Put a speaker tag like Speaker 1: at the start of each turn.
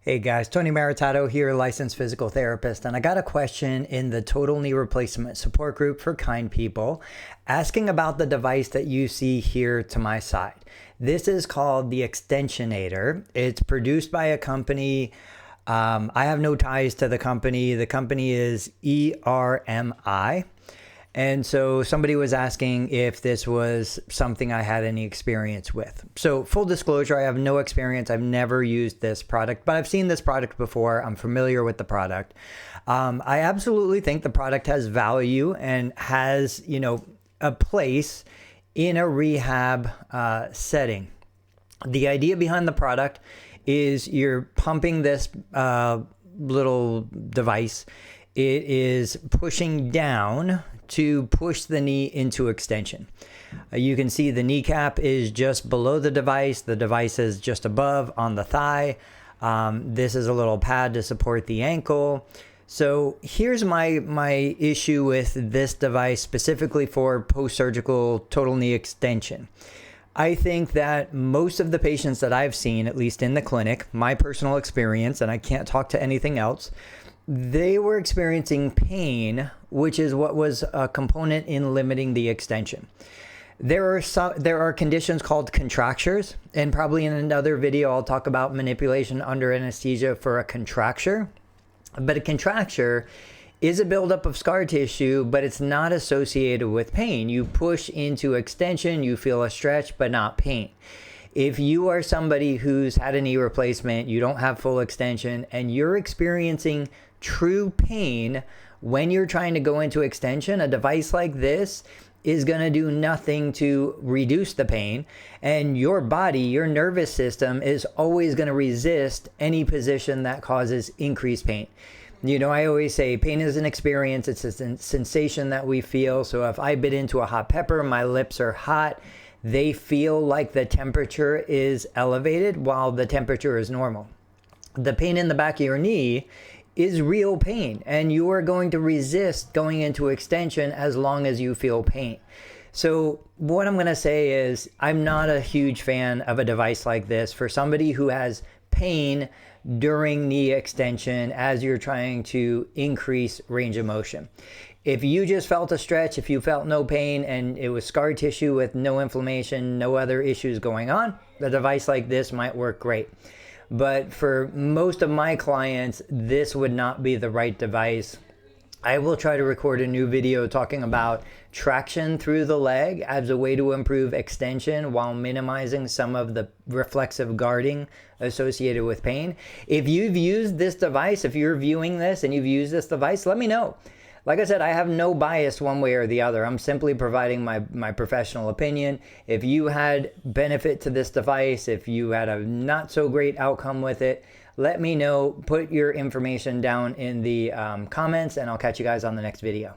Speaker 1: Hey guys, Tony Maritato here, licensed physical therapist, and I got a question in the Total Knee Replacement Support Group for Kind People asking about the device that you see here to my side. This is called the Extensionator. It's produced by a company. I have no ties to the company. The company is ERMI. And so somebody was asking if this was something I had any experience with. So full disclosure, I have no experience. I've never used this product, but I've seen this product before. I'm familiar with the product. I absolutely think the product has value and has, a place in a rehab setting. The idea behind the product is you're pumping this little device. It is pushing down to push the knee into extension. You can see the kneecap is just below the device. The device is just above on the thigh. This is a little pad to support the ankle. So here's my issue with this device specifically for post-surgical total knee extension. I think that most of the patients that I've seen, at least in the clinic, my personal experience, and I can't talk to anything else, they were experiencing pain, which is what was a component in limiting the extension. There are conditions called contractures, and probably in another video I'll talk about manipulation under anesthesia for a contracture. But a contracture is a buildup of scar tissue, but it's not associated with pain. You push into extension, you feel a stretch, but not pain. If you are somebody who's had a knee replacement, you don't have full extension, and you're experiencing true pain when you're trying to go into extension, a device like this is going to do nothing to reduce the pain, and your body, your nervous system is always going to resist any position that causes increased pain. I always say pain is an experience. It's a sensation that we feel. So if I bit into a hot pepper, my lips are hot. They feel like the temperature is elevated while the temperature is normal. The pain in the back of your knee is real pain, and you are going to resist going into extension as long as you feel pain. So what I'm going to say is I'm not a huge fan of a device like this for somebody who has pain during knee extension as you're trying to increase range of motion. If you just felt a stretch, if you felt no pain and it was scar tissue with no inflammation, no other issues going on, a device like this might work great. But for most of my clients, this would not be the right device. I will try to record a new video talking about traction through the leg as a way to improve extension while minimizing some of the reflexive guarding associated with pain. If you've used this device, if you're viewing this and you've used this device, let me know. Like I said, I have no bias one way or the other. I'm simply providing my professional opinion. If you had benefit to this device, if you had a not so great outcome with it, let me know. Put your information down in the comments, and I'll catch you guys on the next video.